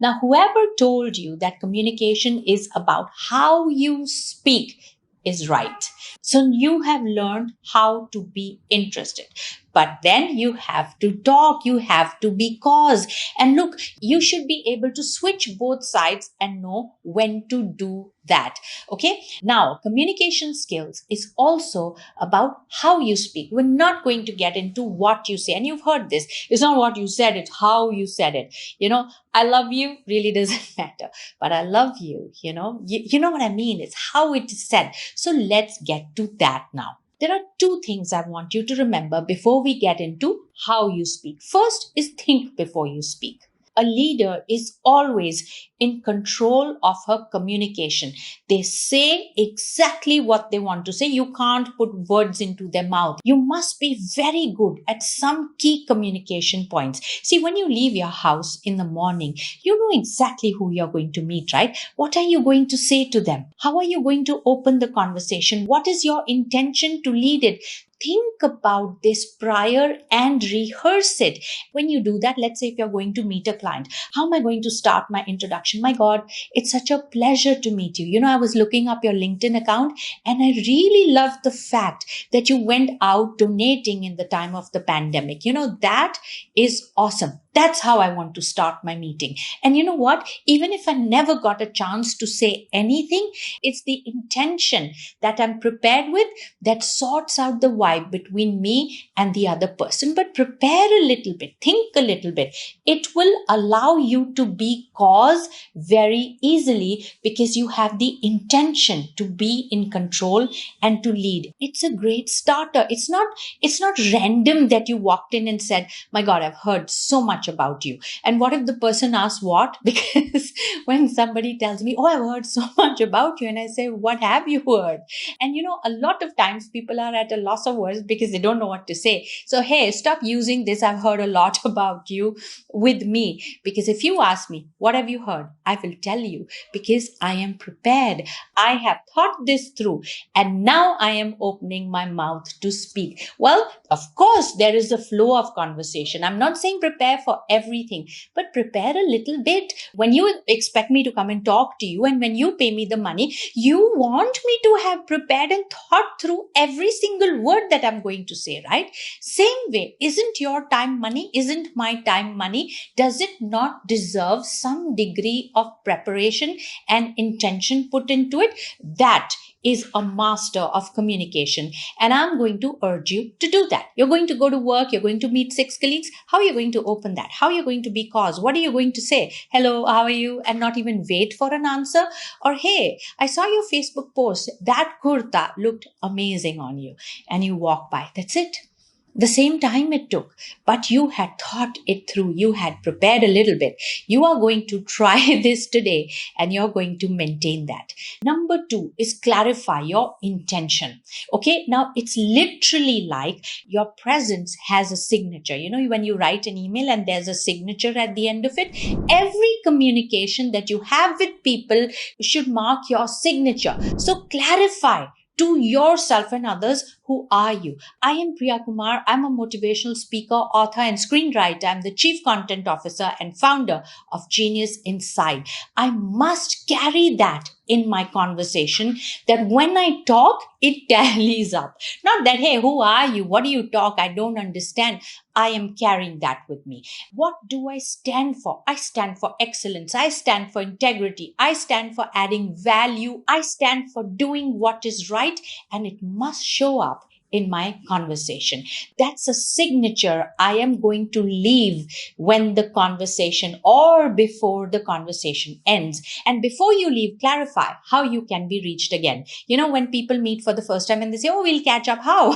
Now, whoever told you that communication is about how you speak is right. So you have learned how to be interested. But then you have to talk, you have to be cause. And look, you should be able to switch both sides and know when to do that. Okay. Now, communication skills is also about how you speak. We're not going to get into what you say. And you've heard this. It's not what you said, it's how you said it. I love you really doesn't matter, but I love you, you know what I mean? It's how it is said. So let's get to that now. There are two things I want you to remember before we get into how you speak. First is think before you speak. A leader is always in control of her communication. They say exactly what they want to say. You can't put words into their mouth. You must be very good at some key communication points. See, when you leave your house in the morning, you know exactly who you're going to meet, right? What are you going to say to them? How are you going to open the conversation? What is your intention to lead it? Think about this prior and rehearse it. When you do that, let's say if you're going to meet a client, how am I going to start my introduction? My God, it's such a pleasure to meet you. I was looking up your LinkedIn account and I really loved the fact that you went out donating in the time of the pandemic. That is awesome. That's how I want to start my meeting. And you know what? Even if I never got a chance to say anything, it's the intention that I'm prepared with that sorts out the vibe between me and the other person. But prepare a little bit, think a little bit. It will allow you to be cause very easily because you have the intention to be in control and to lead. It's a great starter. It's not random that you walked in and said, my God, I've heard so much about you. And what if the person asks what? Because when somebody tells me, oh, I've heard so much about you, and I say, what have you heard? And a lot of times people are at a loss of words because they don't know what to say. So, hey, stop using this, I've heard a lot about you, with me. Because if you ask me, what have you heard? I will tell you because I am prepared. I have thought this through and now I am opening my mouth to speak. Well, of course, there is a flow of conversation. I'm not saying prepare for everything, but prepare a little bit. When you expect me to come and talk to you and when you pay me the money, you want me to have prepared and thought through every single word that I'm going to say, right? Same way, isn't your time money? Isn't my time money? Does it not deserve some degree of preparation and intention put into it? That is a master of communication. And I'm going to urge you to do that. You're going to go to work. You're going to meet 6 colleagues. How are you going to open that? How are you going to be cause? What are you going to say? Hello, how are you? And not even wait for an answer. Or, hey, I saw your Facebook post. That kurta looked amazing on you. And you walk by. That's it. The same time it took, but you had thought it through. You had prepared a little bit. You are going to try this today and you're going to maintain that. Number 2 is clarify your intention. Okay. Now it's literally like your presence has a signature. When you write an email and there's a signature at the end of it, every communication that you have with people should mark your signature. So clarify to yourself and others, who are you? I am Priya Kumar. I'm a motivational speaker, author, and screenwriter. I'm the chief content officer and founder of Genius Inside. I must carry that in my conversation, that when I talk, it tallies up. Not that, hey, who are you? What do you talk? I don't understand. I am carrying that with me. What do I stand for? I stand for excellence. I stand for integrity. I stand for adding value. I stand for doing what is right, and it must show up in my conversation. That's a signature I am going to leave when the conversation or before the conversation ends. And before you leave, clarify how you can be reached again. When people meet for the first time and they say, oh, we'll catch up. How?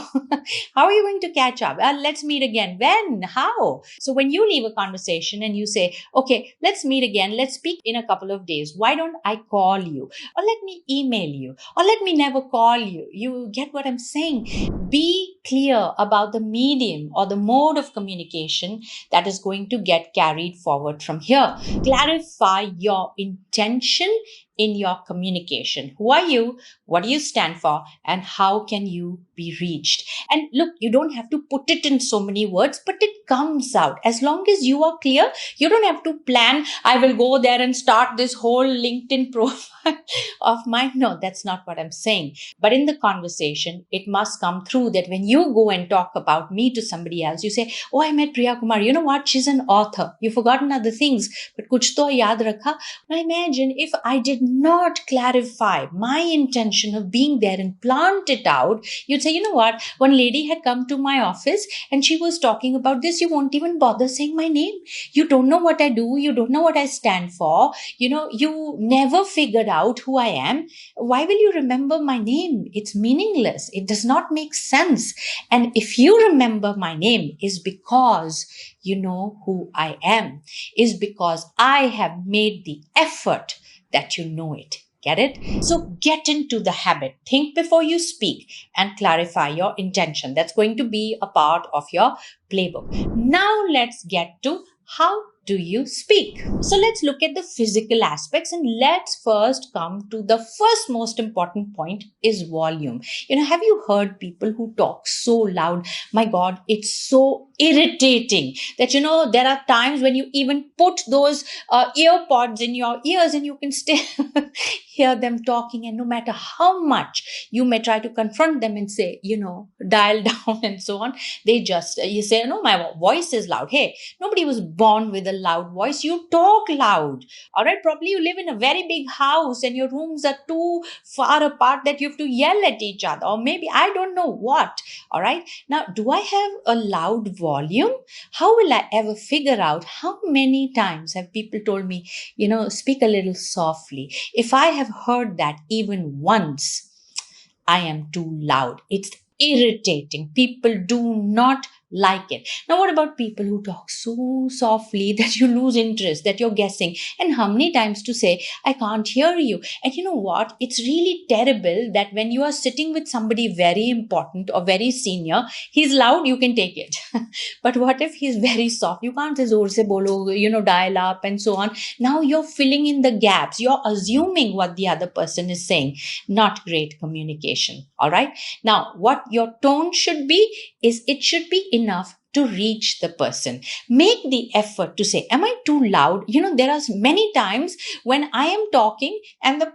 How are you going to catch up? Let's meet again. When? How? So when you leave a conversation and you say, okay, let's meet again. Let's speak in a couple of days. Why don't I call you? Or let me email you? Or let me never call you? You get what I'm saying? Be clear about the medium or the mode of communication that is going to get carried forward from here. Clarify your intention in your communication. Who are you? What do you stand for? And how can you be reached? And look, you don't have to put it in so many words, but it comes out. As long as you are clear, you don't have to plan, I will go there and start this whole LinkedIn profile of mine. No, that's not what I'm saying. But in the conversation, it must come through that when you go and talk about me to somebody else, you say, oh, I met Priya Kumar. You know what? She's an author. You've forgotten other things, but kuch to yaad rakha. Now imagine if I did not clarify my intention of being there and plant it out, you'd say, you know what? One lady had come to my office and she was talking about this. You won't even bother saying my name. You don't know what I do. You don't know what I stand for. You never figured out who I am. Why will you remember my name? It's meaningless. It does not make sense. And if you remember my name, is because you know who I am, is because I have made the effort that you know it. Get it? So get into the habit. Think before you speak and clarify your intention. That's going to be a part of your playbook. Now let's get to how do you speak? So let's look at the physical aspects, and let's first come to the first most important point is volume. Have you heard people who talk so loud? My God, it's so irritating that, there are times when you even put those ear pods in your ears and you can still hear them talking. And no matter how much you may try to confront them and say, dial down and so on, you say, no, my voice is loud. Hey, nobody was born with a loud voice. You talk loud. All right. Probably you live in a very big house and your rooms are too far apart that you have to yell at each other. Or maybe I don't know what. All right. Now, do I have a loud volume? How will I ever figure out how many times have people told me, speak a little softly? If I have heard that even once, I am too loud. It's irritating. People do not like it. Now, what about people who talk so softly that you lose interest, that you're guessing? And how many times to say, I can't hear you? And you know what? It's really terrible that when you are sitting with somebody very important or very senior, he's loud, you can take it. But what if he's very soft? You can't say zor se bolo, dial up and so on. Now you're filling in the gaps. You're assuming what the other person is saying. Not great communication. All right. Now, what your tone should be is it should be enough to reach the person. Make the effort to say, am I too loud? There are many times when I am talking and the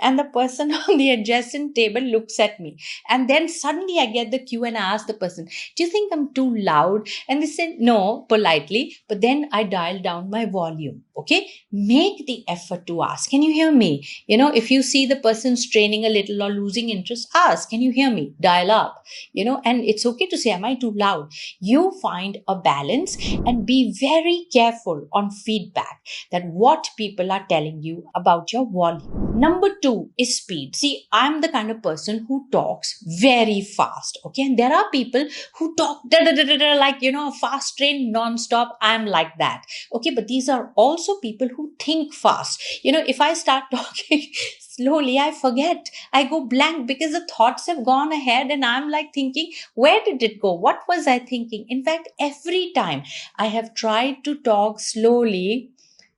and the person on the adjacent table looks at me, and then suddenly I get the cue and I ask the person, do you think I'm too loud? And they say no, politely, but then I dial down my volume. Okay, make the effort to ask, can you hear me? If you see the person straining a little or losing interest, ask, can you hear me? Dial up. And it's okay to say, am I too loud? You find a balance and be very careful on feedback, that what people are telling you about your volume. Number 2 is speed. See, I'm the kind of person who talks very fast. Okay. And there are people who talk like, a fast train non-stop. I'm like that. Okay. But these are also people who think fast. If I start talking slowly, I forget. I go blank because the thoughts have gone ahead and I'm like thinking, where did it go? What was I thinking? In fact, every time I have tried to talk slowly,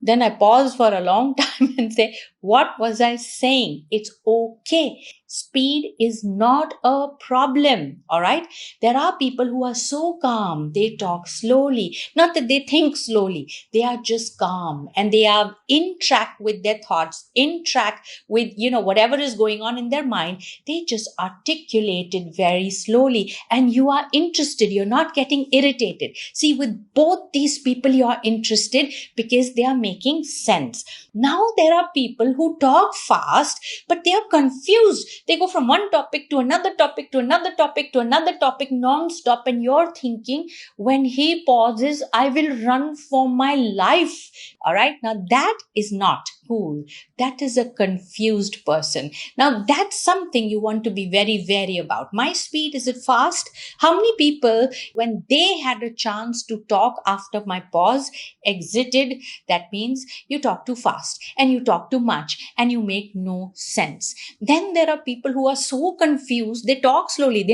then I pause for a long time and say, what was I saying? It's okay. Speed is not a problem. All right. There are people who are so calm. They talk slowly. Not that they think slowly. They are just calm and they are in track with their thoughts, in track with, whatever is going on in their mind. They just articulate it very slowly and you are interested. You're not getting irritated. See, with both these people, you are interested because they are making sense. Now, there are people who talk fast, but they are confused. They go from one topic to another topic to another topic to another topic non-stop. And you're thinking, when he pauses, I will run for my life. All right. Now that is not cool. That is a confused person. Now that's something you want to be very wary about. My speed, is it fast? How many people, when they had a chance to talk after my pause, exited? That means you talk too fast and you talk too much and you make no sense. Then there are people who are so confused. They talk slowly.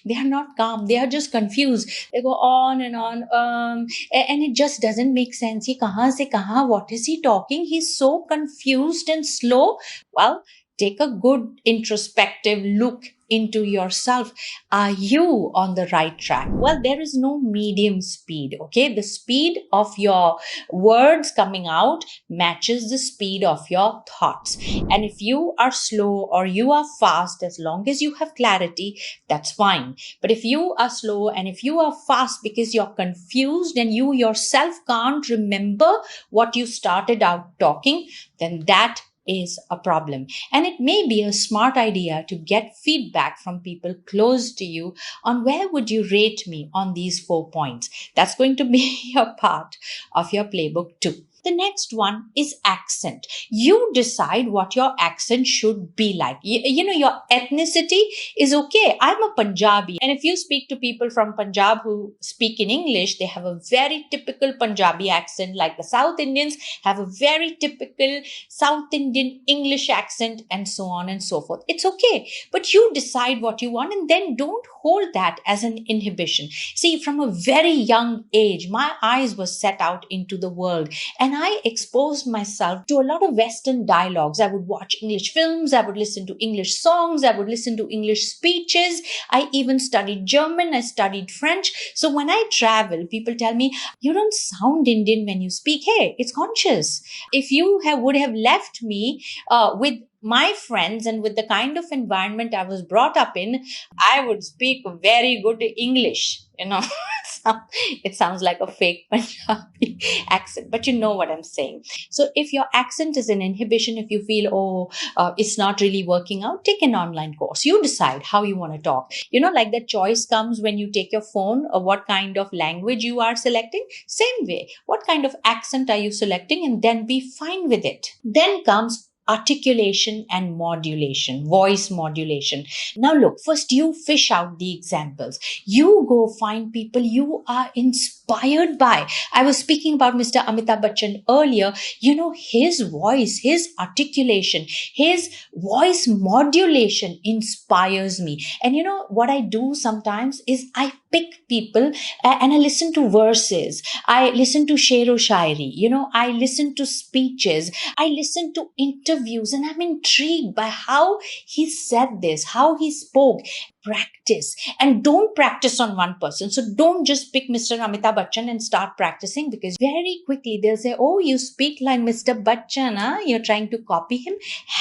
They are not calm. They are just confused. They go on and on. And it just doesn't make sense. He kahan se kahan? What is he talking? He's so confused and slow. Well, take a good introspective look into yourself. Are you on the right track? Well, there is no medium speed. Okay. The speed of your words coming out matches the speed of your thoughts. And if you are slow or you are fast, as long as you have clarity, that's fine. But if you are slow and if you are fast because you're confused and you yourself can't remember what you started out talking, then that is a problem. And it may be a smart idea to get feedback from people close to you on where would you rate me on these 4 points. That's going to be a part of your playbook too. The next one is accent. You decide what your accent should be like. Your ethnicity is okay. I'm a Punjabi. And if you speak to people from Punjab who speak in English, they have a very typical Punjabi accent, like the South Indians have a very typical South Indian English accent, and so on and so forth. It's okay. But you decide what you want and then don't hold that as an inhibition. See, from a very young age, my eyes were set out into the world and I exposed myself to a lot of Western dialogues. I would watch English films. I would listen to English songs. I would listen to English speeches. I even studied German. I studied French. So when I travel, people tell me, you don't sound Indian when you speak. Hey, it's conscious. If you would have left me with my friends and with the kind of environment I was brought up in, I would speak very good English. It sounds like a fake Punjabi accent, but you know what I'm saying. So if your accent is an inhibition, if you feel, it's not really working out, take an online course. You decide how you want to talk. Like that choice comes when you take your phone or what kind of language you are selecting. Same way, what kind of accent are you selecting, and then be fine with it. Then comes articulation and modulation, voice modulation. Now look, first you fish out the examples. You go find people you are inspired by. I was speaking about Mr. Amitabh Bachchan earlier. His voice, his articulation, his voice modulation inspires me. And what I do sometimes is I pick people and I listen to verses. I listen to shero shairi. I listen to speeches. I listen to interviews and I'm intrigued by how he said this, how he spoke. Practice, and don't practice on one person. So don't just pick Mr. Amitabh Bachchan and start practicing, because very quickly they'll say, oh, you speak like Mr. Bachchan, huh? You're trying to copy him.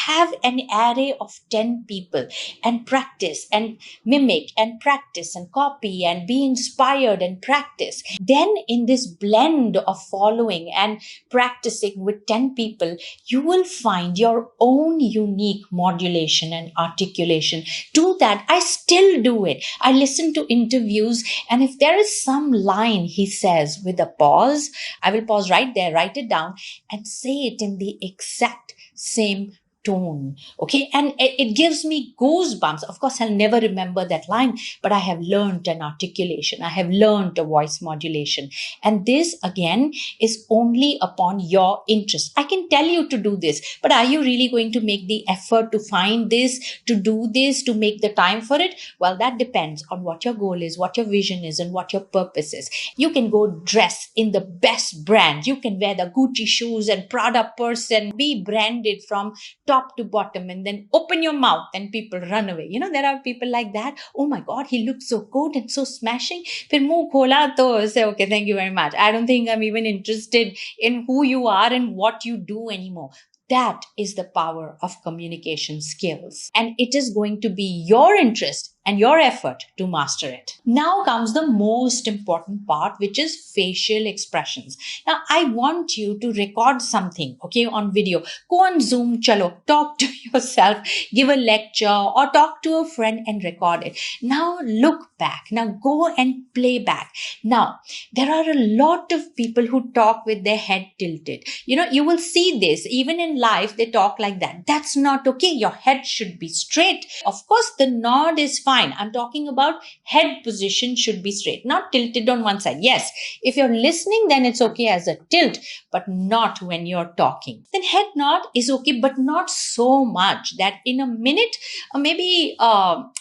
Have an array of 10 people and practice and mimic and practice and copy and be inspired and practice. Then in this blend of following and practicing with 10 people, you will find your own unique modulation and articulation. Do that. I still do it. I listen to interviews, and if there is some line he says with a pause, I will pause right there, write it down, and say it in the exact same tone. Okay. And it gives me goosebumps. Of course, I'll never remember that line, but I have learned an articulation. I have learned a voice modulation. And this again is only upon your interest. I can tell you to do this, but are you really going to make the effort to find this, to do this, to make the time for it? Well, that depends on what your goal is, what your vision is, and what your purpose is. You can go dress in the best brand. You can wear the Gucci shoes and Prada purse and be branded from top to bottom, and then open your mouth and people run away. There are people like that. Oh my God, he looks so good and so smashing. Fir muh khola to say, okay, thank you very much. I don't think I'm even interested in who you are and what you do anymore. That is the power of communication skills. And it is going to be your interest and your effort to master it. Now comes the most important part, which is facial expressions. Now, I want you to record something, okay, on video. Go on Zoom, chalo, talk to yourself, give a lecture or talk to a friend and record it. Now look back. Now go and play back. Now, there are a lot of people who talk with their head tilted. You will see this even in life. They talk like that. That's not okay. Your head should be straight. Of course, the nod is fine. I'm talking about head position should be straight, not tilted on one side. Yes, if you're listening, then it's okay as a tilt, but not when you're talking. Then head nod is okay, but not so much that in a minute, maybe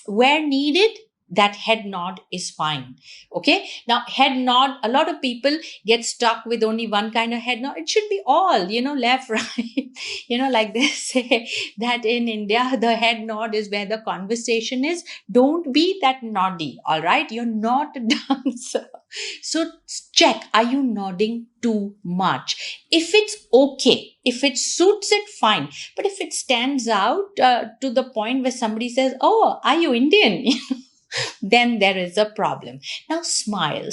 where needed, that head nod is fine. Okay. Now, head nod, a lot of people get stuck with only one kind of head nod. It should be all, left, right. Like they say that in India, the head nod is where the conversation is. Don't be that noddy. All right. You're not a dancer. So check, are you nodding too much? If it's okay, if it suits it, fine. But if it stands out to the point where somebody says, "Oh, are you Indian?" then there is a problem. Now, smile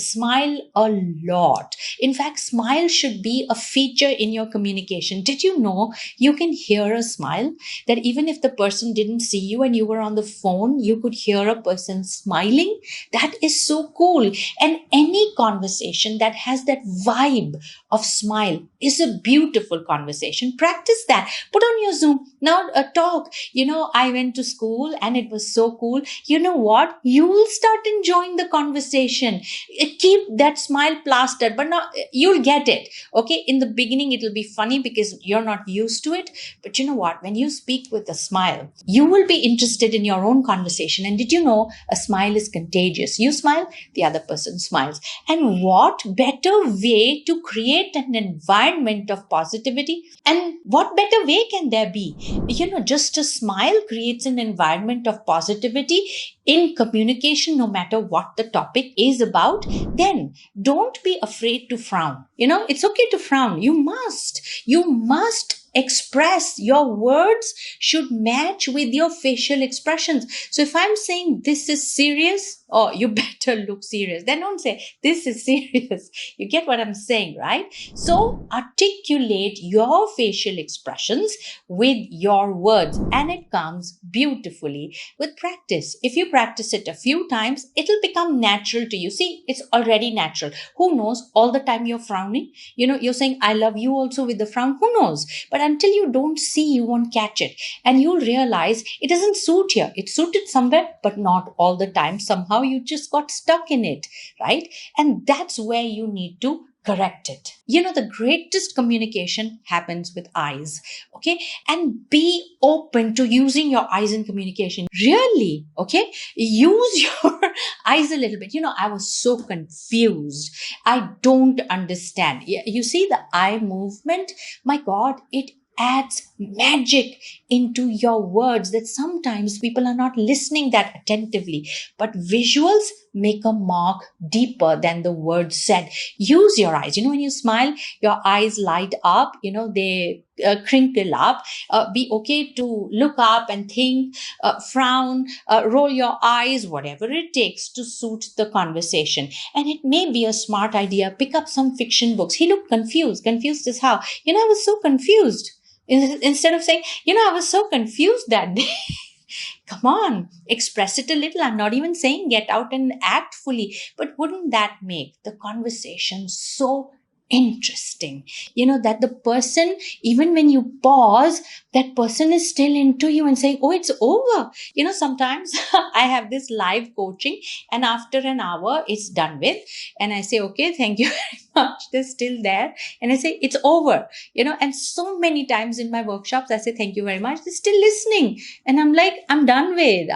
a lot. In fact, smile should be a feature in your communication. Did you know you can hear a smile? That even if the person didn't see you and you were on the phone, you could hear a person smiling? That is so cool. And any conversation that has that vibe of smile is a beautiful conversation. Practice that. Put on your Zoom. Now, talk. I went to school and it was so cool. You know what? You will start enjoying the conversation. Keep that smile plastered, but now you'll get it. Okay. In the beginning, it'll be funny because you're not used to it. But you know what? When you speak with a smile, you will be interested in your own conversation. And did you know a smile is contagious? You smile, the other person smiles. And what better way to create an environment of positivity? And what better way can there be? Just a smile creates an environment of positivity in communication, no matter what the topic is about. Then don't be afraid to frown. It's okay to frown. You must express. Your words should match with your facial expressions. So if I'm saying this is serious, oh, you better look serious. Then don't say this is serious. You get what I'm saying, right? So articulate your facial expressions with your words, and it comes beautifully with practice. If you practice it a few times, it'll become natural to you. See, it's already natural. Who knows? All the time you're frowning, you're saying I love you also with the frown. Who knows? But until you don't see, you won't catch it. And you'll realize it doesn't suit here. It suited somewhere, but not all the time. Somehow you just got stuck in it, right? And that's where you need to correct it. The greatest communication happens with eyes. Okay. And be open to using your eyes in communication. Really. Okay. Use your eyes a little bit. I was so confused. I don't understand. You see the eye movement? My God, it adds magic into your words that sometimes people are not listening that attentively. But visuals make a mark deeper than the words said. Use your eyes. When you smile, your eyes light up, they crinkle up. Be okay to look up and think, frown, roll your eyes, whatever it takes to suit the conversation. And it may be a smart idea. Pick up some fiction books. He looked confused. Confused is how? I was so confused. Instead of saying, I was so confused that day. Come on, express it a little. I'm not even saying get out and act fully, but wouldn't that make the conversation so interesting? That the person, even when you pause, that person is still into you and saying, oh, it's over. Sometimes I have this live coaching and after an hour it's done with. And I say, okay, thank you very much. They're still there. And I say, it's over. And so many times in my workshops, I say, thank you very much. They're still listening. And I'm like, I'm done with.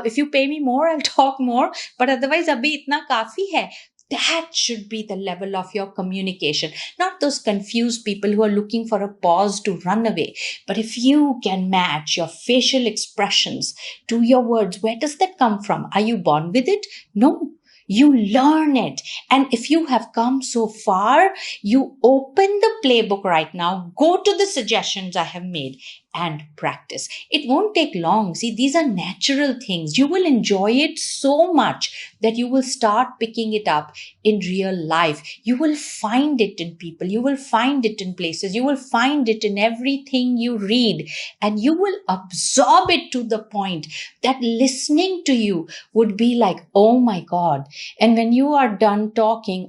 If you pay me more, I'll talk more. But otherwise, abhi itna kafi hai. That should be the level of your communication, not those confused people who are looking for a pause to run away. But if you can match your facial expressions to your words, where does that come from? Are you born with it? No. You learn it. And if you have come so far, you open the playbook right now, go to the suggestions I have made and practice. It won't take long. See, these are natural things. You will enjoy it so much that you will start picking it up in real life. You will find it in people. You will find it in places. You will find it in everything you read. And you will absorb it to the point that listening to you would be like, oh my God. And when you are done talking,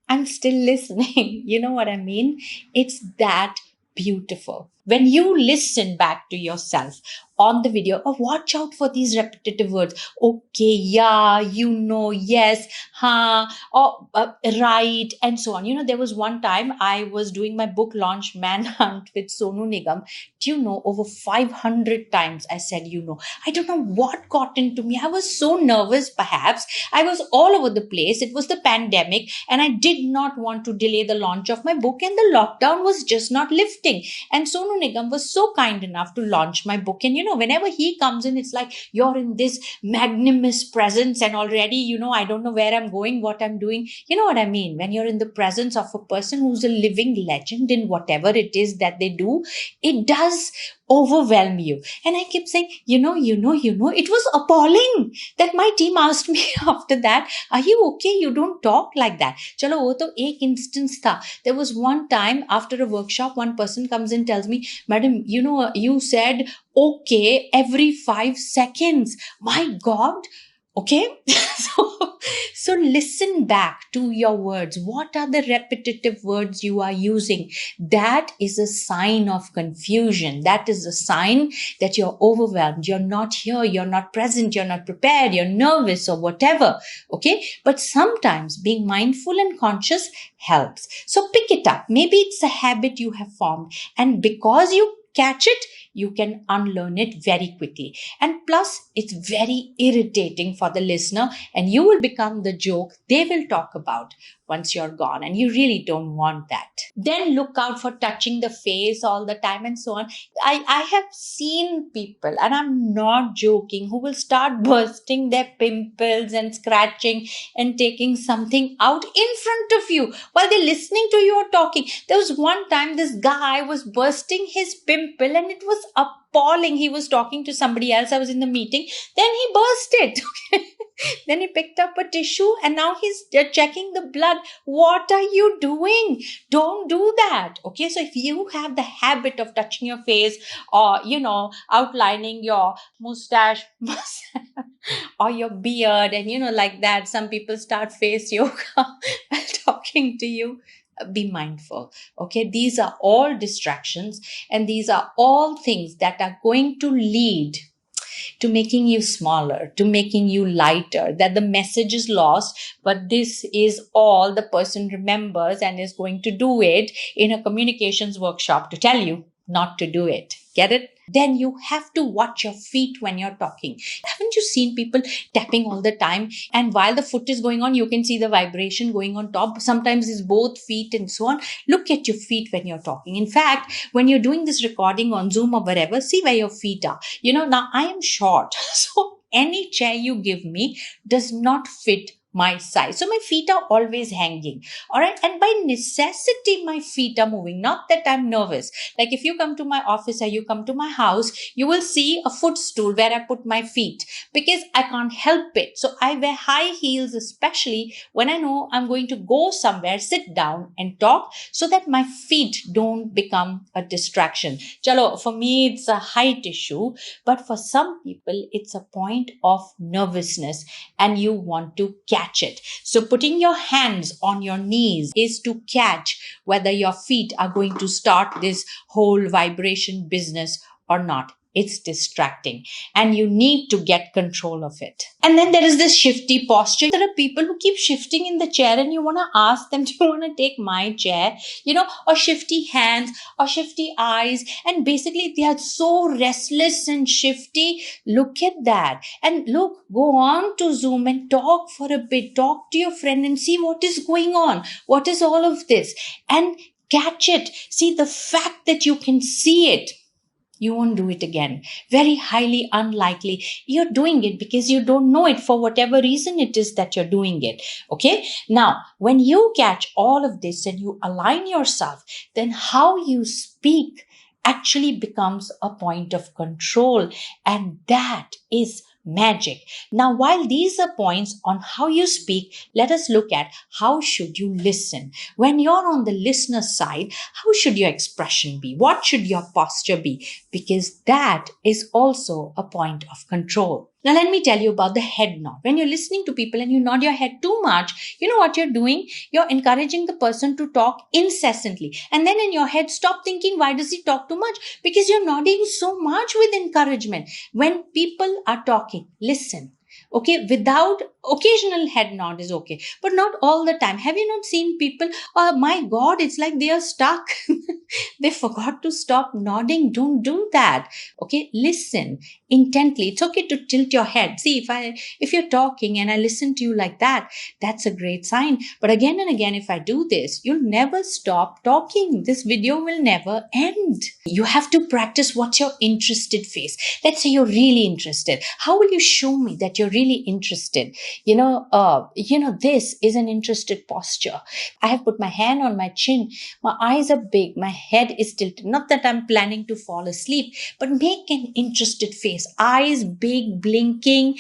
I'm still listening. You know what I mean? It's that beautiful. When you listen back to yourself on the video, oh, watch out for these repetitive words. Okay, yeah, yes, huh, or right, and so on. There was one time I was doing my book launch manhunt with Sonu Nigam. Do you know, over 500 times I said, I don't know what got into me. I was so nervous, perhaps. I was all over the place. It was the pandemic, and I did not want to delay the launch of my book, and the lockdown was just not lifting. And Sonu Nigam was so kind enough to launch my book. And whenever he comes in, it's like you're in this magnanimous presence, and already, I don't know where I'm going, what I'm doing. You know what I mean? When you're in the presence of a person who's a living legend in whatever it is that they do, it does overwhelm you. And I kept saying, it was appalling that my team asked me after that, are you okay? You don't talk like that. Chalo, wo to ek instance tha. There was one time after a workshop, one person comes in, tells me, madam, you said okay every 5 seconds. My God. Okay. So listen back to your words. What are the repetitive words you are using? That is a sign of confusion. That is a sign that you're overwhelmed. You're not here. You're not present. You're not prepared. You're nervous or whatever. Okay. But sometimes being mindful and conscious helps. So pick it up. Maybe it's a habit you have formed. And because you catch it, you can unlearn it very quickly. And plus, it's very irritating for the listener, and you will become the joke they will talk about once you're gone, and you really don't want that. Then look out for touching the face all the time and so on. I have seen people, and I'm not joking, who will start bursting their pimples and scratching and taking something out in front of you while they're listening to you or talking. There was one time this guy was bursting his pimple, and it was appalling. He was talking to somebody else. I was in the meeting. Then he burst it. Then he picked up a tissue, and now he's checking the blood. What are you doing? Don't do that. Okay. So if you have the habit of touching your face, or, outlining your mustache or your beard, and, like that, some people start face yoga while talking to you. Be mindful. Okay. These are all distractions, and these are all things that are going to lead to making you smaller, to making you lighter, that the message is lost, but this is all the person remembers and is going to do it in a communications workshop to tell you not to do it. Get it? Then you have to watch your feet when you're talking. Haven't you seen people tapping all the time? And while the foot is going on, you can see the vibration going on top. Sometimes it's both feet and so on. Look at your feet when you're talking. In fact, when you're doing this recording on Zoom or wherever, see where your feet are. Now I am short. So any chair you give me does not fit my size. So my feet are always hanging. All right. And by necessity, my feet are moving. Not that I'm nervous. Like if you come to my office or you come to my house, you will see a footstool where I put my feet because I can't help it. So I wear high heels, especially when I know I'm going to go somewhere, sit down and talk so that my feet don't become a distraction. Chalo, for me, it's a height issue, but for some people, it's a point of nervousness and you want to catch it. So putting your hands on your knees is to catch whether your feet are going to start this whole vibration business or not. It's distracting and you need to get control of it. And then there is this shifty posture. There are people who keep shifting in the chair and you want to ask them, do you want to take my chair? Or shifty hands or shifty eyes. And basically they are so restless and shifty. Look at that. And look, go on to Zoom and talk for a bit. Talk to your friend and see what is going on. What is all of this? And catch it. See, the fact that you can see it, you won't do it again. Very highly unlikely. You're doing it because you don't know it for whatever reason it is that you're doing it. Okay. Now, when you catch all of this and you align yourself, then how you speak actually becomes a point of control. And that is magic. Now, while these are points on how you speak, let us look at how should you listen. When you're on the listener side, how should your expression be? What should your posture be? Because that is also a point of control. Now, let me tell you about the head nod. When you're listening to people and you nod your head too much, you know what you're doing? You're encouraging the person to talk incessantly. And then in your head, stop thinking, why does he talk too much? Because you're nodding so much with encouragement. When people are talking, listen. Okay, without occasional head nod is okay, but not all the time. Have you not seen people? Oh my God, it's like they are stuck. They forgot to stop nodding. Don't do that. Okay, listen intently. It's okay to tilt your head. See, if you're talking and I listen to you like that, that's a great sign. But again and again, if I do this, you'll never stop talking. This video will never end. You have to practice what's your interested face. Let's say you're really interested. How will you show me that you're really interested? This is an interested posture. I have put my hand on my chin. My eyes are big. My head is tilted. Not that I'm planning to fall asleep, but make an interested face. Eyes big, blinking.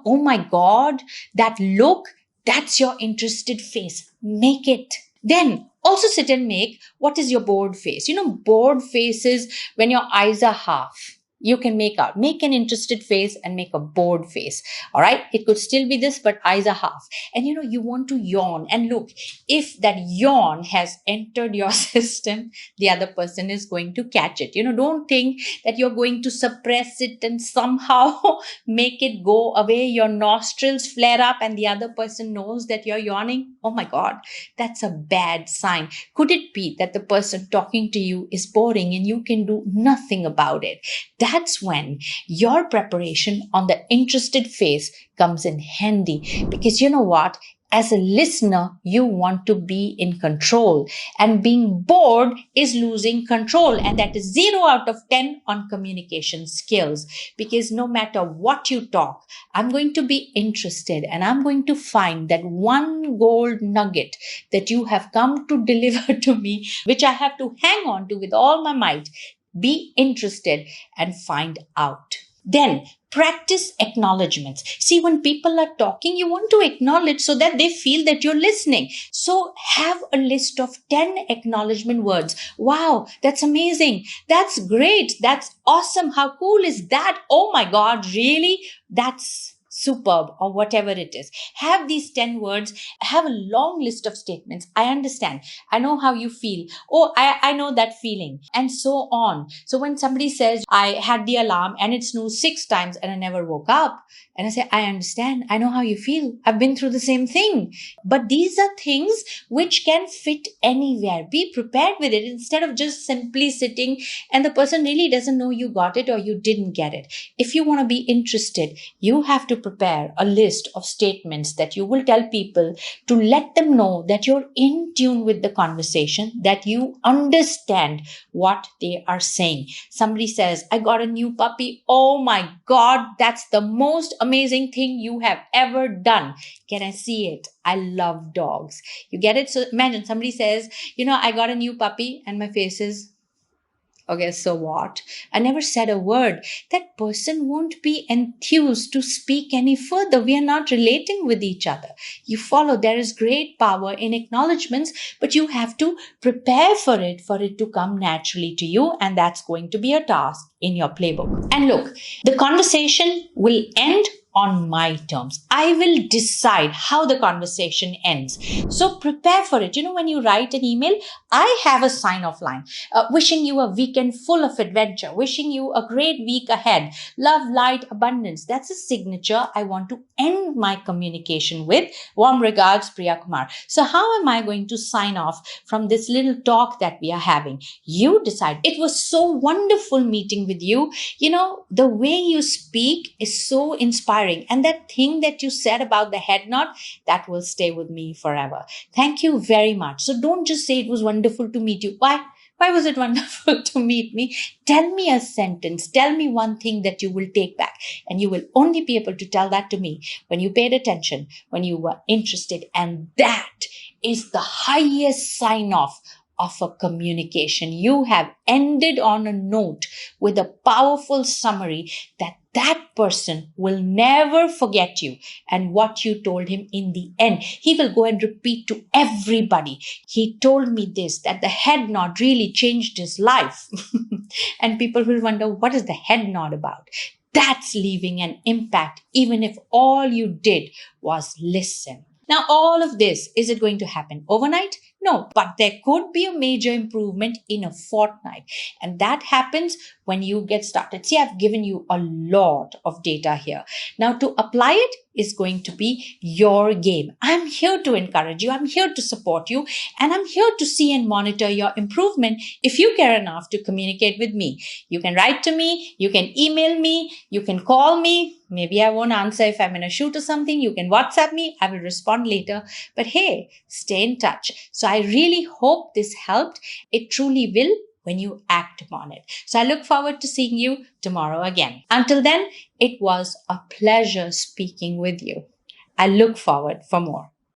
Oh my God, that look, that's your interested face. Make it. Then also sit and make what is your bored face. Bored face is when your eyes are half. You can make an interested face and make a bored face. All right. It could still be this, but eyes are half. And you want to yawn. And look, if that yawn has entered your system, the other person is going to catch it. Don't think that you're going to suppress it and somehow make it go away. Your nostrils flare up and the other person knows that you're yawning. Oh my God, that's a bad sign. Could it be that the person talking to you is boring and you can do nothing about it? That's when your preparation on the interested face comes in handy, because you know what? As a listener, you want to be in control, and being bored is losing control. And that is 0 out of 10 on communication skills, because no matter what you talk, I'm going to be interested and I'm going to find that one gold nugget that you have come to deliver to me, which I have to hang on to with all my might. Be interested and find out. Then practice acknowledgements. See, when people are talking, you want to acknowledge so that they feel that you're listening. So have a list of 10 acknowledgement words. Wow, that's amazing. That's great. That's awesome. How cool is that? Oh my God, really? That's superb, or whatever it is. Have these 10 words, have a long list of statements. I understand. I know how you feel. Oh, I know that feeling, and so on. So when somebody says, I had the alarm and it snoozed 6 times and I never woke up, and I say, I understand. I know how you feel. I've been through the same thing. But these are things which can fit anywhere. Be prepared with it instead of just simply sitting and the person really doesn't know you got it or you didn't get it. If you want to be interested, you have to prepare a list of statements that you will tell people to let them know that you're in tune with the conversation, that you understand what they are saying. Somebody says, I got a new puppy. Oh my God, that's the most amazing thing you have ever done. Can I see it? I love dogs. You get it? So imagine somebody says, I got a new puppy, and my face is, okay, so what? I never said a word. That person won't be enthused to speak any further. We are not relating with each other. You follow, there is great power in acknowledgements, but you have to prepare for it to come naturally to you. And that's going to be a task in your playbook. And look, the conversation will end on my terms. I will decide how the conversation ends. So prepare for it. When you write an email, I have a sign-off line. Wishing you a weekend full of adventure. Wishing you a great week ahead. Love, light, abundance. That's a signature I want to end my communication with. Warm regards, Priya Kumar. So how am I going to sign off from this little talk that we are having? You decide. It was so wonderful meeting with you. The way you speak is so inspiring. And that thing that you said about the head nod, that will stay with me forever. Thank you very much. So don't just say it was wonderful to meet you. Why was it wonderful to meet me? Tell me a sentence. Tell me one thing that you will take back. And you will only be able to tell that to me when you paid attention, when you were interested. And that is the highest sign off of a communication. You have ended on a note with a powerful summary that person will never forget you and what you told him in the end. He will go and repeat to everybody. He told me this, that the head nod really changed his life. And people will wonder, what is the head nod about? That's leaving an impact, even if all you did was listen. Now, all of this, is it going to happen overnight? No, but there could be a major improvement in a fortnight. And that happens when you get started. See, I've given you a lot of data here. Now, to apply it is going to be your game. I'm here to encourage you. I'm here to support you. And I'm here to see and monitor your improvement if you care enough to communicate with me. You can write to me. You can email me. You can call me. Maybe I won't answer if I'm in a shoot or something. You can WhatsApp me. I will respond later. But hey, stay in touch. So I really hope this helped. It truly will when you act upon it. So I look forward to seeing you tomorrow again. Until then, it was a pleasure speaking with you. I look forward for more.